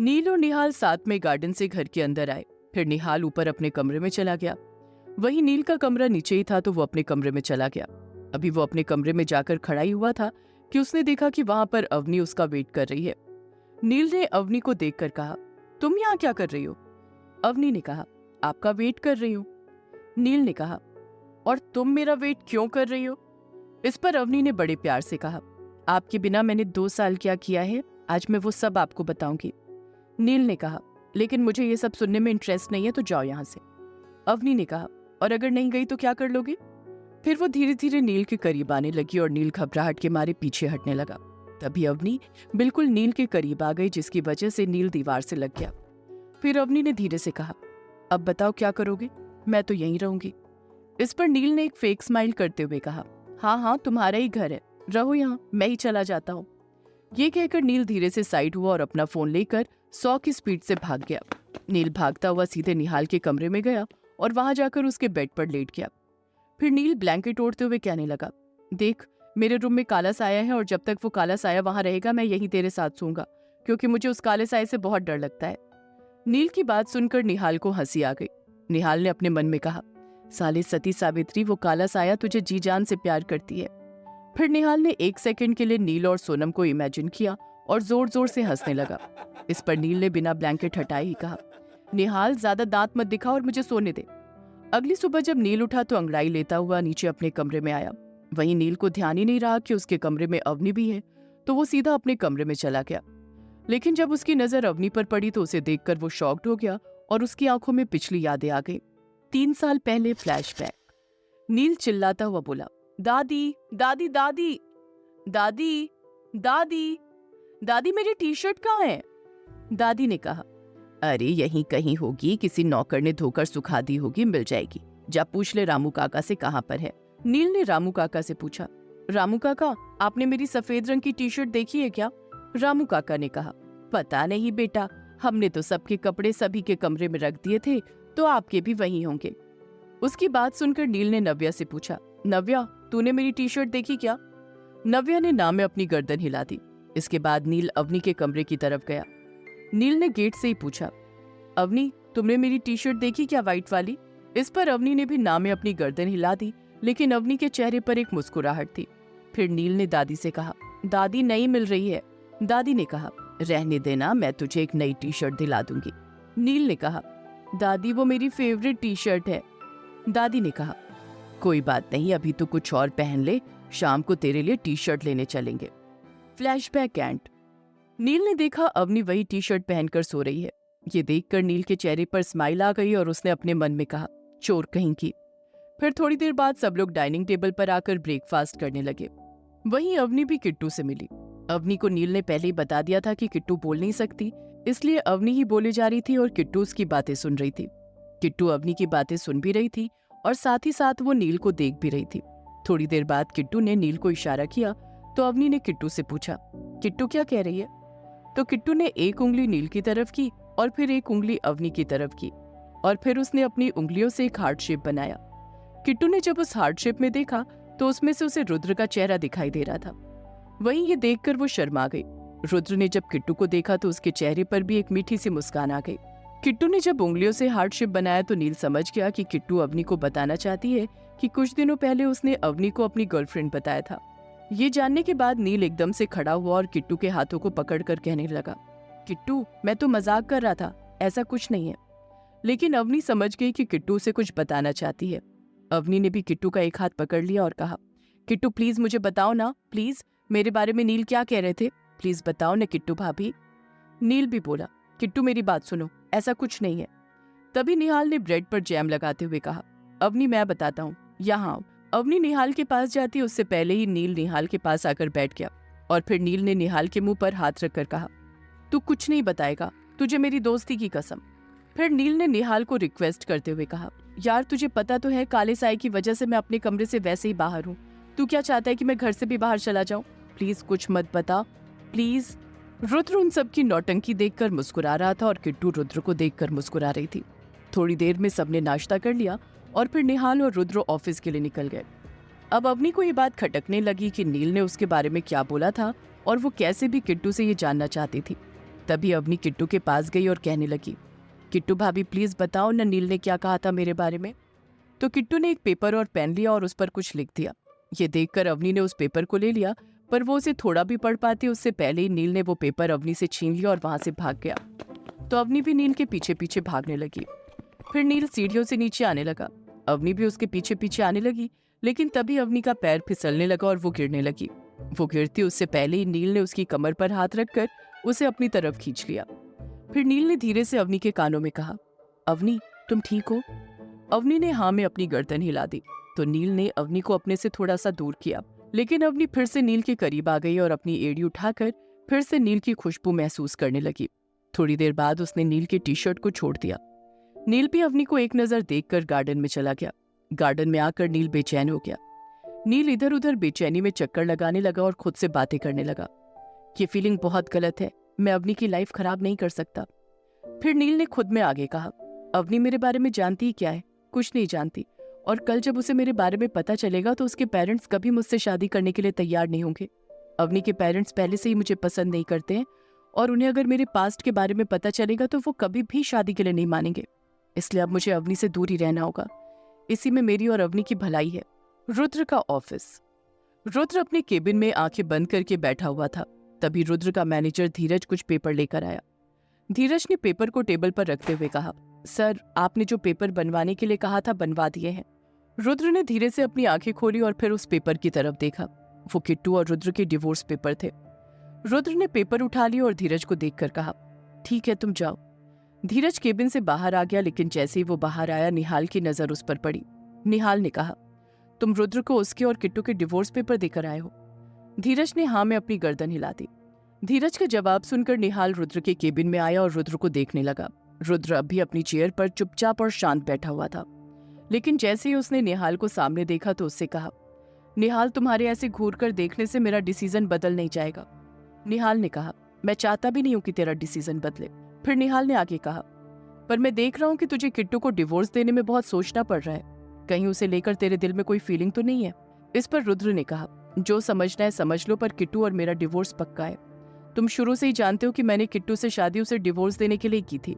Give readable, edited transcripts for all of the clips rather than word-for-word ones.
नील और निहाल साथ में गार्डन से घर के अंदर आए। फिर निहाल ऊपर अपने कमरे में चला गया। वहीं नील का कमरा नीचे ही था तो वो अपने कमरे में चला गया। अभी वो अपने कमरे में जाकर खड़ा ही हुआ था कि उसने देखा कि वहां पर अवनी उसका वेट कर रही है। नील ने अवनी को देखकर कहा, तुम यहाँ क्या कर रही हो? अवनी ने कहा, आपका वेट कर रही हूँ। नील ने कहा, और तुम मेरा वेट क्यों कर रही हो? इस पर अवनी ने बड़े प्यार से कहा, आपके बिना मैंने 2 साल क्या किया है, आज मैं वो सब आपको बताऊंगी। नील ने कहा, लेकिन मुझे ये सब सुनने में इंटरेस्ट नहीं है, तो जाओ यहाँ से। अवनी ने कहा, और अगर नहीं गई तो क्या कर लोगी? फिर वो धीरे धीरे नील के करीब आने लगी और नील घबराहट के मारे पीछे हटने लगा। तभी अवनी बिल्कुल नील के करीब आ गई, जिसकी वजह से नील दीवार से लग गया। फिर अवनी ने धीरे से कहा, अब बताओ क्या करोगे? मैं तो यहीं रहूंगी। इस पर नील ने एक फेक स्माइल करते हुए कहा, हाँ हाँ, तुम्हारा ही घर है, रहो यहाँ, मैं ही चला जाता हूँ। ये कहकर नील धीरे से साइड हुआ और अपना फोन लेकर 100 की स्पीड से भाग गया। नील भागता हुआ सीधे निहाल के कमरे में गया और वहां जाकर उसके बेड पर लेट गया। फिर नील ब्लैंकेट ओढ़ते हुए कहने लगा, देख, मेरे रूम में काला साया है और जब तक वो काला साया वहां रहेगा मैं यहीं तेरे साथ सोऊंगा, क्योंकि मुझे उस काले साये से बहुत डर लगता है। नील की बात सुनकर निहाल को हंसी आ गई। निहाल ने अपने मन में कहा, साले सती सावित्री, वो काला साया तुझे जी जान से प्यार करती है। फिर निहाल ने 1 सेकंड के लिए नील और सोनम को इमेजिन किया और जोर जोर से हंसने लगा। इस पर नील ने बिना ब्लैंकेट हटाए ही कहा, निहाल, ज्यादा दांत मत दिखा और मुझे सोने दे। अगली सुबह जब नील उठा तो अंगड़ाई लेता हुआ नीचे अपने कमरे में आया। वहीं नील को ध्यान ही नहीं रहा कि उसके कमरे में अवनी भी है, तो वो सीधा अपने कमरे में चला गया। लेकिन जब उसकी नजर अवनी पर पड़ी तो उसे देखकर वो शॉक्ड हो गया और उसकी आंखों में पिछली यादें आ गई। 3 साल पहले फ्लैशबैक। नील चिल्लाता हुआ बोला, दादी दादी दादी दादी दादी दादी, मेरी टी शर्ट कहाँ है? दादी ने कहा, अरे यहीं कहीं होगी, किसी नौकर ने धोकर सुखा दी होगी, मिल जाएगी, जा पूछ ले रामू काका से कहाँ पर है। नील ने रामू काका से पूछा, रामू काका, आपने मेरी सफेद रंग की टी शर्ट देखी है क्या? रामू काका ने कहा, पता नहीं बेटा, हमने तो सबके कपड़े सभी के कमरे में रख दिए थे, तो आपके भी वहीं होंगे। उसकी बात सुनकर नील ने नव्या से पूछा, नव्या, तूने मेरी टी शर्ट देखी क्या? नव्या ने ना में अपनी गर्दन हिला दी। इसके बाद नील अवनी के कमरे की तरफ गया। नील ने गेट से ही पूछा, अवनी, तुमने मेरी टी शर्ट देखी क्या, व्हाइट वाली? इस पर अवनी ने भी ना में अपनी गर्दन हिला दी, लेकिन अवनी के चेहरे पर एक मुस्कुराहट थी। फिर नील ने दादी से कहा, दादी, नहीं मिल रही है। दादी ने कहा, रहने देना, मैं तुझे एक नई टी शर्ट दिला दूंगी। नील ने कहा, दादी, वो मेरी फेवरेट टी शर्ट है। दादी ने कहा, कोई बात नहीं, अभी तो कुछ और पहन ले, शाम को तेरे लिए टी शर्ट लेने चलेंगे। Flashback and. नील ने देखा अवनी वही टी शर्ट पहनकर सो रही है। ये देखकर नील के चेहरे पर स्माइल आ गई और उसने अपने मन में कहा, चोर कहीं की। फिर थोड़ी देर बाद सब लोग डाइनिंग टेबल पर आकर ब्रेकफास्ट करने लगे। वहीं अवनी भी किट्टू से मिली। अवनी को नील ने पहले ही बता दिया था कि किट्टू बोल नहीं सकती, इसलिए अवनी ही बोले जा रही थी और किट्टू उसकी बातें सुन रही थी। किट्टू अवनी की बातें सुन भी रही थी और साथ ही साथ वो नील को देख भी रही थी। थोड़ी देर बाद किट्टू ने नील को इशारा किया तो अवनी ने किट्टू से पूछा, किट्टू क्या कह रही है? तो किट्टू ने एक उंगली नील की तरफ की और फिर एक उंगली अवनी की तरफ की और फिर उसने अपनी उंगलियों से एक हार्ट शेप बनाया। किट्टू ने जब उस हार्ट शेप में देखा तो उसमें से उसे रुद्र का चेहरा दिखाई दे रहा था। वहीं ये देखकर वो शर्मा गई। रुद्र ने जब किट्टू को देखा तो उसके चेहरे पर भी एक मीठी सी मुस्कान आ गई। किट्टू ने जब उंगलियों से हार्ट शेप बनाया तो नील समझ गया कि किट्टू अवनी को बताना चाहती है कि कुछ दिनों पहले उसने अवनी को अपनी गर्लफ्रेंड बताया था। ये जानने के बाद नील एकदम से खड़ा हुआ और किट्टू के हाथों को पकड़कर कहने लगा, किट्टू, मैं तो मजाक कर रहा था, ऐसा कुछ नहीं है। लेकिन अवनी समझ गई कि किट्टू उसे कुछ बताना चाहती है। अवनी ने भी किट्टू का एक हाथ पकड़ लिया और कहा, किट्टू प्लीज मुझे बताओ ना, प्लीज, मेरे बारे में नील क्या कह रहे थे, प्लीज बताओ ना किट्टू भाभी। नील भी बोला, किट्टू मेरी बात सुनो, ऐसा कुछ नहीं है। तभी निहाल ने ब्रेड पर जैम लगाते हुए कहा, अवनी मैं बताता हूँ, यहाँ आओ। अवनी निहाल के पास जाती उससे पहले ही नील निहाल के पास आकर बैठ गया और फिर नील ने निहाल के मुंह पर हाथ रखकर कहा, तू कुछ नहीं बताएगा, तुझे मेरी दोस्ती की कसम। फिर नील ने निहाल को रिक्वेस्ट करते हुए कहा, यार तुझे पता तो है काले साए की वजह से मैं अपने कमरे से वैसे ही बाहर हूँ, तू क्या चाहता है कि मैं घर से भी बाहर चला जाऊँ? प्लीज कुछ मत बता, प्लीज। रुद्र उन सबकी नौटंकी देखकर मुस्कुरा रहा था और किट्टू रुद्र को देखकर मुस्कुरा रही थी। थोड़ी देर में सबने नाश्ता कर लिया और फिर निहाल और रुद्र ऑफिस के लिए निकल गए। अब अवनी को ये बात खटकने लगी कि नील ने उसके बारे में क्या बोला था और वो कैसे भी किट्टू से ये जानना चाहती थी। तभी अवनी किट्टू के पास गई और कहने लगी, किट्टू भाभी प्लीज बताओ ना नील ने क्या कहा था मेरे बारे में। तो किट्टू ने एक पेपर और पेन लिया और उस पर कुछ लिख दिया। ये देखकर अवनी ने उस पेपर को ले लिया, पर वो उसे थोड़ा भी पढ़ पाती उससे पहले ही नील ने वो पेपर अवनी से छीन लिया और वहां से भाग गया। तो अवनी भी नील के पीछे पीछे भागने लगी। फिर नील सीढ़ियों से नीचे आने लगा। अवनी भी उसके पीछे पीछे आने लगी, लेकिन तभी अवनी का पैर फिसलने लगा और वो गिरने लगी। वो गिरती उससे पहले ही नील ने उसकी कमर पर हाथ रखकर उसे अपनी तरफ खींच लिया। फिर नील ने धीरे से अवनी के कानों में कहा, अवनी तुम ठीक हो? अवनी ने हाँ में अपनी गर्दन हिला दी। तो नील ने अवनी को अपने से थोड़ा सा दूर किया, लेकिन अवनी फिर से नील के करीब आ गई और अपनी एड़ी उठाकर फिर से नील की खुशबू महसूस करने लगी। थोड़ी देर बाद उसने नील के टी शर्ट को छोड़ दिया। नील भी अवनी को एक नजर देखकर गार्डन में चला गया। गार्डन में आकर नील बेचैन हो गया। नील इधर उधर बेचैनी में चक्कर लगाने लगा और खुद से बातें करने लगा। ये फीलिंग बहुत गलत है, मैं अवनी की लाइफ खराब नहीं कर सकता। फिर नील ने खुद में आगे कहा, अवनी मेरे बारे में जानती ही क्या है? कुछ नहीं जानती, और कल जब उसे मेरे बारे में पता चलेगा तो उसके पेरेंट्स कभी मुझसे शादी करने के लिए तैयार नहीं होंगे। अवनी के पेरेंट्स पहले से ही मुझे पसंद नहीं करते हैं, और उन्हें अगर मेरे पास्ट के बारे में पता चलेगा तो वो कभी भी शादी के लिए नहीं मानेंगे। इसलिए अब मुझे अवनी से दूर ही रहना होगा। इसी में मेरी और अवनी की भलाई है। रुद्र का ऑफिस। रुद्र अपने केबिन में आंखें बंद करके बैठा हुआ था। तभी रुद्र का मैनेजर धीरज कुछ पेपर लेकर आया। धीरज ने पेपर को टेबल पर रखते हुए कहा, सर आपने जो पेपर बनवाने के लिए कहा था बनवा दिए हैं। रुद्र ने धीरे से अपनी आंखें खोली और फिर उस पेपर की तरफ देखा। वो किट्टू और रुद्र के डिवोर्स पेपर थे। रुद्र ने पेपर उठा लिया और धीरज को देखकर कहा, ठीक है तुम जाओ। धीरज केबिन से बाहर आ गया, लेकिन जैसे ही वो बाहर आया निहाल की नजर उस पर पड़ी। निहाल ने कहा, तुम रुद्र को उसके और किट्टू के डिवोर्स पेपर देकर आए हो? धीरज ने हाँ में अपनी गर्दन हिला दी। धीरज का जवाब सुनकर निहाल रुद्र के केबिन में आया और रुद्र को देखने लगा। रुद्र अभी अपनी चेयर पर चुपचाप और शांत बैठा हुआ था, लेकिन जैसे ही उसने निहाल को सामने देखा तो उससे कहा, निहाल तुम्हारे ऐसे घूर कर देखने से मेरा डिसीजन बदल नहीं जाएगा। निहाल ने कहा, मैं चाहता भी नहीं हूं कि तेरा डिसीजन बदले। फिर निहाल ने आगे कहा, पर मैं देख रहा हूं कि तुझे किट्टू को डिवोर्स देने में बहुत सोचना पड़ रहा है। कहीं उसे लेकर तेरे दिल में कोई फीलिंग तो नहीं है? इस पर रुद्र ने कहा, जो समझना है समझ लो, पर किट्टू और मेरा डिवोर्स पक्का है। तुम शुरू से ही जानते हो कि मैंने किट्टू से शादी उसे डिवोर्स देने के लिए की थी।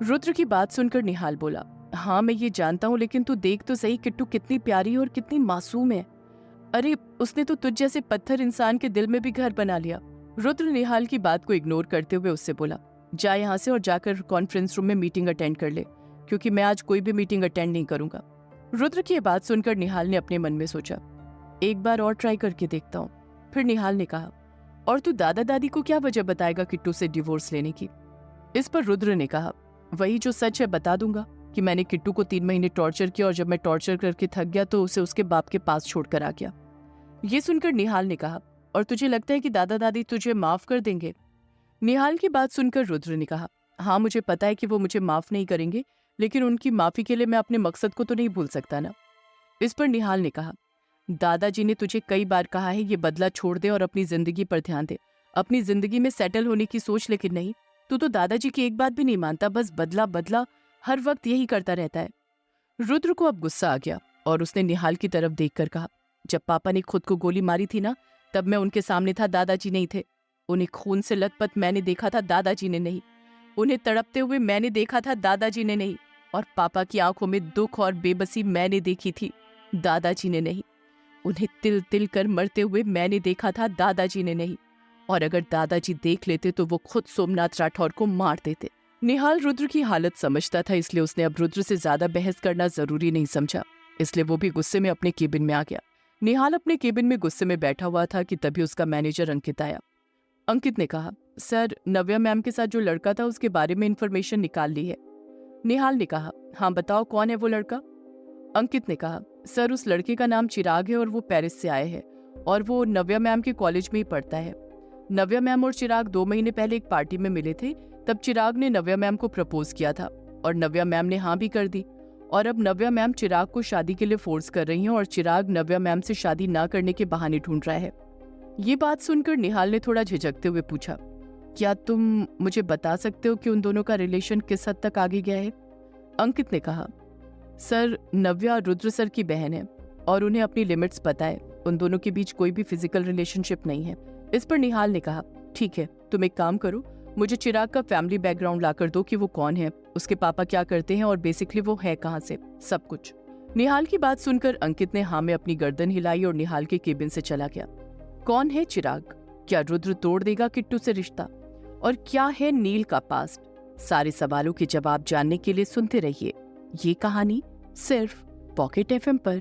रुद्र की बात सुनकर निहाल बोला, हाँ मैं ये जानता हूँ, लेकिन तू देख तो सही किट्टू कितनी प्यारी और कितनी मासूम है। अरे उसने तो तुझ जैसे पत्थर इंसान के दिल में भी घर बना लिया। रुद्र निहाल की बात को इग्नोर करते हुए उससे बोला, जा यहाँ से और जाकर कॉन्फ्रेंस रूम में मीटिंग अटेंड कर ले, क्योंकि मैं आज कोई भी मीटिंग अटेंड नहीं करूंगा। रुद्र की बात सुनकर निहाल ने अपने मन में सोचा, एक बार और ट्राई करके देखता हूँ। फिर निहाल ने कहा, और तू दादा दादी को क्या वजह बताएगा किट्टू से डिवोर्स लेने की? इस पर रुद्र ने कहा, वही जो सच है बता दूंगा, कि मैंने किट्टू को 3 महीने टॉर्चर किया और जब मैं टॉर्चर करके थक गया तो उसे उसके बाप के पास छोड़कर आ गया। ये सुनकर निहाल ने कहा, और तुझे लगता है कि दादा दादी तुझे माफ कर देंगे? निहाल की बात सुनकर रुद्र ने कहा, हाँ मुझे पता है कि वो मुझे माफ नहीं करेंगे, लेकिन उनकी माफी के लिए मैं अपने मकसद को तो नहीं भूल सकता ना। इस पर निहाल ने कहा, दादाजी ने तुझे कई बार कहा है ये बदला छोड़ दे और अपनी जिंदगी पर ध्यान दे, अपनी जिंदगी में सेटल होने की सोच, लेकिन नहीं, तू तो दादाजी की एक बात भी नहीं मानता, बस बदला बदला हर वक्त यही करता रहता है। रुद्र को अब गुस्सा आ गया और उसने निहाल की तरफ देखकर कहा, जब पापा ने खुद को गोली मारी थी ना, तब मैं उनके सामने था, दादाजी नहीं थे। उन्हें खून से लथपथ मैंने देखा था, दादाजी ने नहीं। उन्हें तड़पते हुए मैंने देखा था, दादाजी ने नहीं। और पापा की आंखों में दुख और बेबसी मैंने देखी थी, दादाजी ने नहीं। उन्हें तिल तिल कर मरते हुए मैंने देखा था, दादाजी ने नहीं। और अगर दादाजी देख लेते तो वो खुद सोमनाथ राठौर को मार देते। निहाल रुद्र की हालत समझता था, इसलिए उसने अब रुद्र से ज्यादा बहस करना जरूरी नहीं समझा, इसलिए वो भी गुस्से में अपने केबिन में आ गया। निहाल अपने केबिन में गुस्से में बैठा हुआ था कि तभी उसका मैनेजर अंकित आया। अंकित ने कहा, सर नव्या मैम के साथ जो लड़का था उसके बारे में इंफॉर्मेशन निकाल ली है। निहाल ने कहा, हाँ बताओ कौन है वो लड़का? अंकित ने कहा, सर उस लड़के का नाम चिराग है और वो पेरिस से आए हैं और वो नव्या मैम के कॉलेज में ही पढ़ता है। नव्या मैम और चिराग 2 महीने पहले एक पार्टी में मिले थे, तब चिराग ने नव्या मैम को प्रपोज किया था और नव्या मैम ने हाँ भी कर दी, और अब नव्या मैम चिराग को शादी के लिए फोर्स कर रही हैं और चिराग नव्या मैम से शादी ना करने के बहाने ढूंढ रहा है। ये बात सुनकर निहाल ने थोड़ा झिझकते हुए पूछा, क्या तुम मुझे बता सकते हो कि उन दोनों का रिलेशन किस हद तक आगे गया है? अंकित ने कहा, सर नव्या रुद्र सर की बहन है और उन्हें अपनी लिमिट्स पता है, उन दोनों के बीच कोई भी फिजिकल रिलेशनशिप नहीं है। इस पर निहाल ने कहा, ठीक है तुम एक काम करो, मुझे चिराग का फैमिली बैकग्राउंड लाकर दो कि वो कौन है, उसके पापा क्या करते हैं और बेसिकली वो है कहाँ से, सब कुछ। निहाल की बात सुनकर अंकित ने हाँ में अपनी गर्दन हिलाई और निहाल के केबिन से चला गया। कौन है चिराग? क्या रुद्र तोड़ देगा किट्टू से रिश्ता? और क्या है नील का पास्ट? सारे सवालों के जवाब जानने के लिए सुनते रहिए ये कहानी सिर्फ पॉकेट एफएम पर।